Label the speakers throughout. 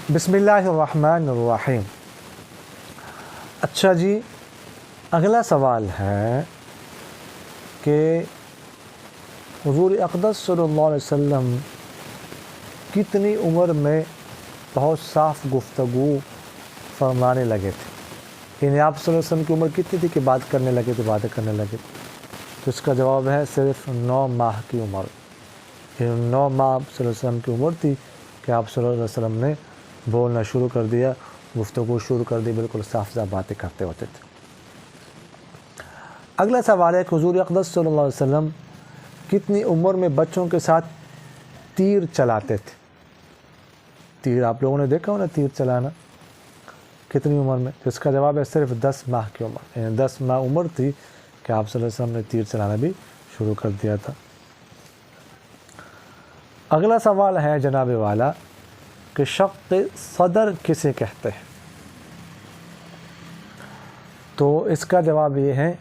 Speaker 1: بسم اللہ الرحمن الرحیم۔ اچھا جی، اگلا سوال ہے کہ حضور اقدس صلی اللہ علیہ وسلم کتنی عمر میں بہت صاف گفتگو فرمانے لگے تھے؟ یعنی آپ صلی اللہ علیہ وسلم کی عمر کتنی تھی کہ باتیں کرنے لگے تھے؟ تو اس کا جواب ہے صرف 9 ماہ کی عمر۔ یعنی 9 ماہ صلی اللہ علیہ وسلم کی عمر تھی کہ آپ صلی اللہ علیہ وسلم نے بولنا شروع کر دیا، گفتگو شروع کر دی، بالکل صاف صاف باتیں کرتے ہوتے تھے۔ اگلا سوال ہے کہ حضور اقدس صلی اللہ علیہ وسلم کتنی عمر میں بچوں کے ساتھ تیر چلاتے تھے؟ تیر آپ لوگوں نے دیکھا ہونا، تیر چلانا کتنی عمر میں؟ تو اس کا جواب ہے صرف 10 ماہ کی عمر۔ یعنی 10 ماہ عمر تھی کہ آپ صلی اللہ علیہ وسلم نے تیر چلانا بھی شروع کر دیا تھا۔ اگلا سوال ہے جناب والا کہ شق صدر کسے کہتے ہیں؟ تو اس کا جواب یہ ہے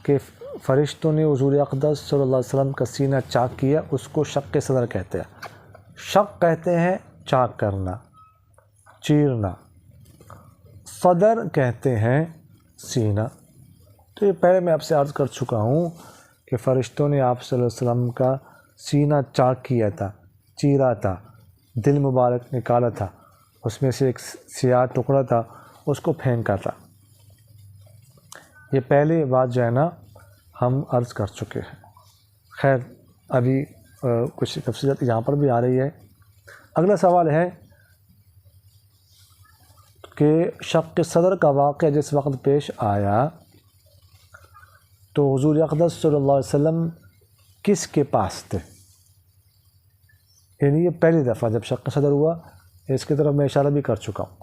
Speaker 1: کہ فرشتوں نے حضور اقدس صلی اللہ علیہ وسلم کا سینہ چاک کیا، اس کو شق صدر کہتے ہیں۔ شق کہتے ہیں چاک کرنا، چیرنا، صدر کہتے ہیں سینہ۔ تو یہ پہلے میں آپ سے عرض کر چکا ہوں کہ فرشتوں نے آپ صلی اللہ علیہ وسلم کا سینہ چاک کیا تھا، چیرا تھا، دل مبارک نکالا تھا، اس میں سے ایک سیاہ ٹکڑا تھا، اس کو پھینکا تھا۔ یہ پہلے بات جو ہے نا ہم عرض کر چکے ہیں۔ خیر ابھی کچھ تفصیلات یہاں پر بھی آ رہی ہے۔ اگلا سوال ہے کہ شق صدر کا واقعہ جس وقت پیش آیا تو حضور اقدس صلی اللہ علیہ وسلم کس کے پاس تھے؟ یعنی یہ پہلی دفعہ جب شق صدر ہوا، اس کی طرف میں اشارہ بھی کر چکا ہوں،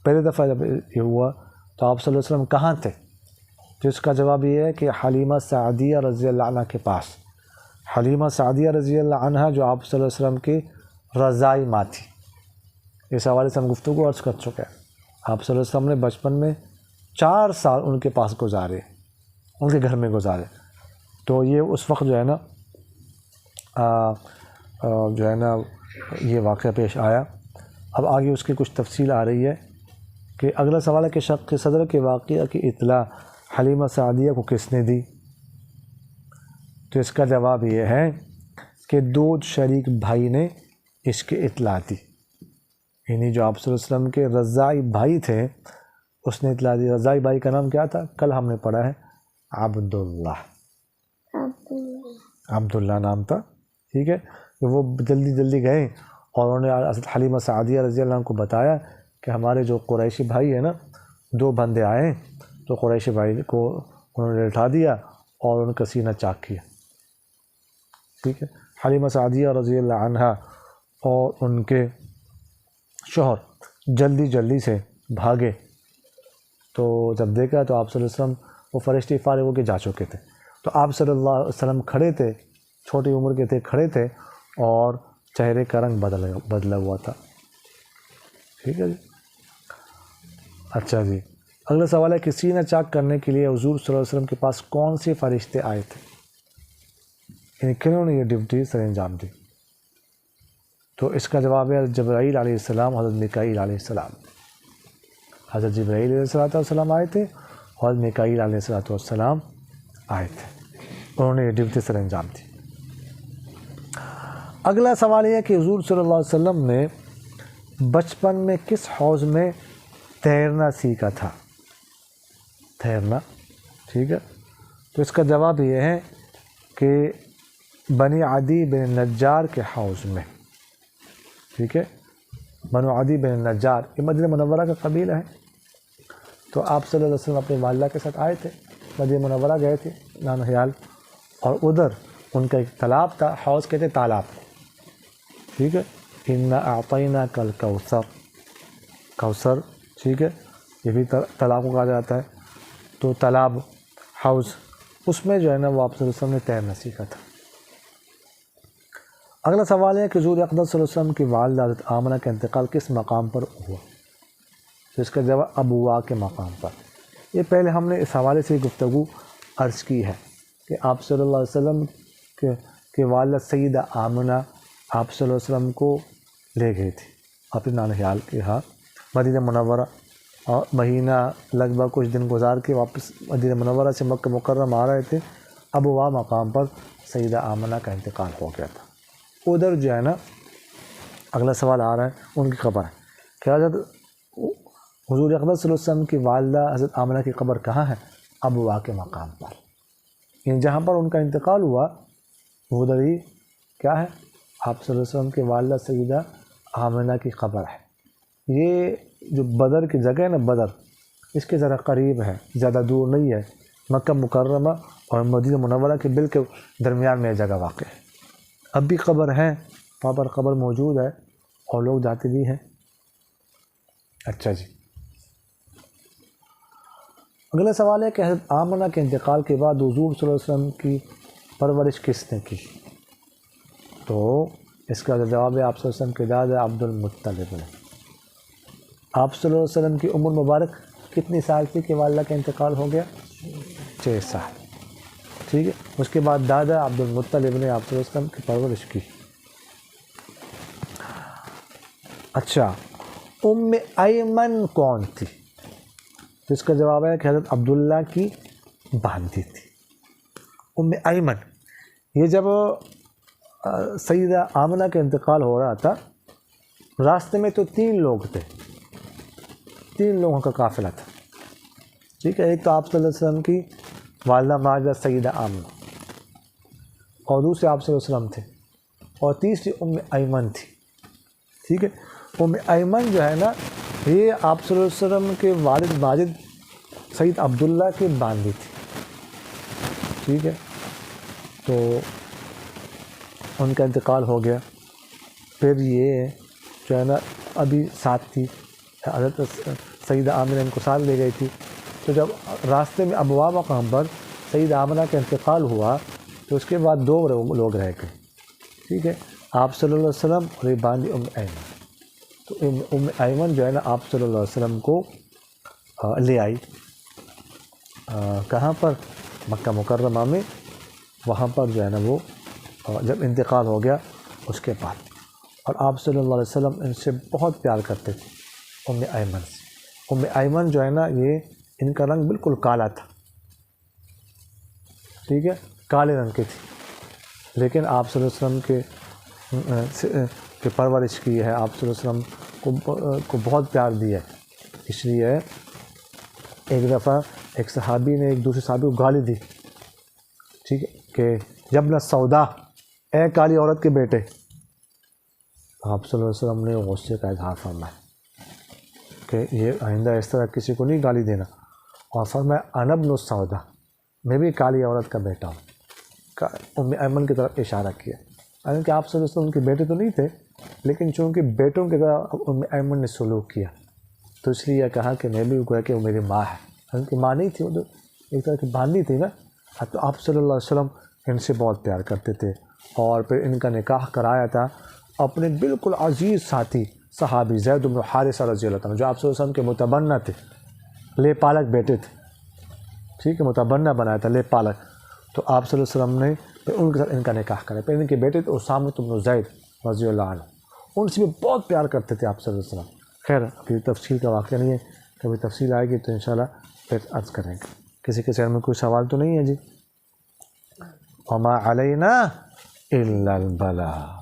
Speaker 1: پہلی دفعہ جب یہ ہوا تو آپ صلی اللہ علیہ وسلم کہاں تھے؟ تو اس کا جواب یہ ہے کہ حلیمہ سعدیہ رضی اللہ عنہ کے پاس۔ حلیمہ سعدیہ رضی اللہ عنہ جو آپ صلی اللہ علیہ وسلم کی رضائی ماں تھی، اس حوالے سے ہم گفتگو عرض کر چکے ہیں۔ آپ صلی اللہ علیہ وسلم نے بچپن میں 4 سال ان کے پاس گزارے، ان کے گھر میں گزارے۔ تو یہ اس وقت جو ہے نا یہ واقعہ پیش آیا۔ اب آگے اس کی کچھ تفصیل آ رہی ہے کہ اگلا سوال ہے کہ شق صدر کے واقعہ کی اطلاع حلیمہ سعدیہ کو کس نے دی؟ تو اس کا جواب یہ ہے کہ 2 شریک بھائی نے اس کی اطلاع دی۔ یعنی جو آپ صلی اللہ علیہ وسلم کے رضائی بھائی تھے اس نے اطلاع دی۔ رضائی بھائی کا نام کیا تھا؟ کل ہم نے پڑھا ہے عبداللہ نام تھا، ٹھیک ہے۔ کہ وہ جلدی گئے اور انہوں نے حضرت حلیمہ سعدیہ رضی اللہ عنہ کو بتایا کہ ہمارے جو قریشی بھائی ہیں نا، 2 بندے آئے، تو قریشی بھائی کو انہوں نے اٹھا دیا اور ان کا سینہ چاک کیا، ٹھیک ہے۔ حلیمہ سعدیہ رضی اللہ عنہ اور ان کے شوہر جلدی سے بھاگے، تو جب دیکھا تو آپ صلی اللہ علیہ وسلم وہ فرشتے فارغ ہو کے جا چکے تھے۔ تو آپ صلی اللہ علیہ وسلم کھڑے تھے، چھوٹی عمر کے تھے، کھڑے تھے اور چہرے کا رنگ بدلا ہوا تھا، ٹھیک ہے جی۔ اچھا جی، اگلا سوال ہے کہ سینہ چاک کرنے کے لیے حضور صلی اللہ علیہ وسلم کے پاس کون سے فرشتے آئے تھے؟ یعنی کنہوں نے یہ ڈیوٹی سر انجام دی؟ تو اس کا جواب ہے جبرائیل علیہ السلام، حضرت میکائیل علیہ السلام۔ حضرت جبرائیل علیہ السلام آئے تھے اور حضرت میکائیل علیہ السلام آئے تھے، انہوں نے یہ ڈیوٹی سر انجام دی۔ اگلا سوال یہ ہے کہ حضور صلی اللہ علیہ وسلم نے بچپن میں کس حوض میں تیرنا سیکھا تھا؟ تیرنا، ٹھیک ہے۔ تو اس کا جواب یہ ہے کہ بنی عدی بن نجار کے حوض میں، ٹھیک ہے۔ بنو عدی بن نجار یہ مدینہ منورہ کا قبیلہ ہے۔ تو آپ صلی اللہ علیہ وسلم اپنی والدہ کے ساتھ آئے تھے، مدینہ منورہ گئے تھے نانحیال، اور ادھر ان کا ایک تالاب تھا، حوض کہتے تالاب، ٹھیک ہے۔ انا اعطیناک الکوثر، کوثر، ٹھیک ہے، یہ بھی تالاب کو کہا جاتا ہے۔ تو تالاب، حوض، اس میں جو ہے نا وہ آپ صلی اللہ علیہ وسلم نے تیرنا سیکھا تھا۔ اگلا سوال ہے کہ حضور اقدس صلی اللہ علیہ وسلم کی والدہ حضرت آمنہ کا انتقال کس مقام پر ہوا؟ تو اس کا جواب ابوا کے مقام پر۔ یہ پہلے ہم نے اس حوالے سے گفتگو عرض کی ہے کہ آپ صلی اللہ علیہ وسلم کے والدہ سیدہ آمنہ آپ صلی اللہ علیہ وسلم کو لے گئی تھی، اپنے نانیال کے یہاں مدینہ منورہ، اور مہینہ لگ بھگ کچھ دن گزار کے واپس مدینہ منورہ سے مکہ مکرمہ آ رہے تھے، اب وہاں مقام پر سیدہ آمنہ کا انتقال ہو گیا تھا۔ ادھر جو ہے نا اگلا سوال آ رہا ہے ان کی قبر ہے کہ حضرت حضور اقدس صلی اللہ علیہ وسلم کی والدہ حضرت آمنہ کی قبر کہاں ہے؟ ابوا کے مقام پر، یعنی جہاں پر ان کا انتقال ہوا وہ ادھر ہی کیا ہے؟ آپ صلی اللہ علیہ وسلم کی والدہ سیدہ آمنہ کی قبر ہے۔ یہ جو بدر کی جگہ ہے نا، بدر اس کے ذرا قریب ہے، زیادہ دور نہیں ہے، مکہ مکرمہ اور مدینہ منورہ کے بالکل درمیان میں یہ جگہ واقع ہے۔ اب بھی قبر ہے، وہاں پر قبر موجود ہے اور لوگ جاتے بھی ہیں۔ اچھا جی، اگلا سوال ہے کہ حضرت آمنہ کے انتقال کے بعد حضور صلی اللہ علیہ وسلم کی پرورش کس نے کی؟ تو اس کا جواب ہے آپ صلی اللہ علیہ وسلم کے دادا عبد المطلب نے۔ آپ صلی اللہ علیہ وسلم کی عمر مبارک کتنی سال تھی کہ والدہ کا انتقال ہو گیا؟ 6 سال، ٹھیک ہے۔ اس کے بعد دادا عبد المطلب نے آپ صلی اللہ علیہ وسلم کی پرورش کی۔ اچھا، ام ایمن کون تھی؟ تو اس کا جواب ہے کہ حضرت عبداللہ کی بھانجی تھی ام ایمن۔ یہ جب سیدہ آمنہ کا انتقال ہو رہا تھا، راستے میں تو 3 لوگ تھے، 3 لوگوں کا قافلہ تھا، ٹھیک ہے۔ ایک تو آپ صلی اللہ علیہ وسلم کی والدہ ماجدہ سیدہ آمنہ، اور دوسرے آپ صلی اللہ علیہ وسلم تھے، اور تیسری ام ایمن تھی، ٹھیک ہے۔ ام ایمن جو ہے نا، یہ آپ صلی اللہ علیہ وسلم کے والد ماجد سید عبداللہ کی بانجی تھی، ٹھیک ہے۔ تو ان کا انتقال ہو گیا، پھر یہ جو ہے نا ابھی ساتھ تھی، حضرت سیدہ آمنہ ان کو ساتھ لے گئی تھی۔ تو جب راستے میں ابوا مقام پر سیدہ آمنہ کا انتقال ہوا تو اس کے بعد 2 لوگ رہ گئے، ٹھیک ہے، آپ صلی اللہ علیہ وسلم اور یہ بانجی ام ایمن۔ تو ام ایمن جو ہے نا آپ صلی اللہ علیہ وسلم کو لے آئی، کہاں پر؟ مکہ مکرمہ میں، وہاں پر جو ہے نا وہ جب انتقال ہو گیا اس کے بعد، اور آپ صلی اللہ علیہ وسلم ان سے بہت پیار کرتے تھے، ام ایمن سے۔ ام ایمن جو ہے نا یہ ان کا رنگ بالکل کالا تھا، ٹھیک ہے، کالے رنگ کی تھی، لیکن آپ صلی اللہ علیہ وسلم کے پرورش کی ہے، آپ صلی اللہ علیہ وسلم کو بہت پیار دیا ہے، اس لیے ایک دفعہ ایک صحابی نے ایک دوسرے صحابی کو گالی دی، ٹھیک ہے، کہ یبن سودا، اے کالی عورت کے بیٹے۔ آپ صلی اللہ علیہ وسلم نے غصے کا اظہار فرمایا کہ یہ آئندہ اس طرح کسی کو نہیں گالی دینا، اور فرمایا انا ابن السودا، میں بھی کالی عورت کا بیٹا ہوں۔ ام ایمن کی طرف اشارہ کیا، حالانکہ آپ صلی اللہ علیہ وسلم کے بیٹے تو نہیں تھے، لیکن چونکہ بیٹوں کی طرح ام ایمن نے سلوک کیا تو اس لیے کہا کہ میں بھی گویا کہ وہ میری ماں ہے، حالانکہ ماں نہیں تھی، وہ تو ایک طرح کی بانجی تھی نا۔ تو آپ صلی اللہ علیہ وسلم ان سے بہت پیار کرتے تھے، اور پھر ان کا نکاح کرایا تھا اپنے بالکل عزیز ساتھی صحابی زید بن حارثہ رضی اللہ عنہ، جو آپ صلی اللہ علیہ وسلم کے متبنہ تھے، لے پالک بیٹے تھے، ٹھیک ہے، متبنہ بنایا تھا، لے پالک۔ تو آپ صلی اللہ علیہ وسلم نے پھر ان کے ساتھ ان کا نکاح کرایا، پھر ان کے بیٹے تھے اسامہ بن زید رضی اللہ عنہ، ان سے بھی بہت پیار کرتے تھے آپ صلی اللہ علیہ وسلم۔ خیر ابھی تفصیل کا واقعہ نہیں ہے، کبھی تفصیل آئے گی تو انشاءاللہ پھر عرض کریں گے۔ کسی کے ذہن میں کوئی سوال تو نہیں ہے جی؟ وما علینا الا البلاغ۔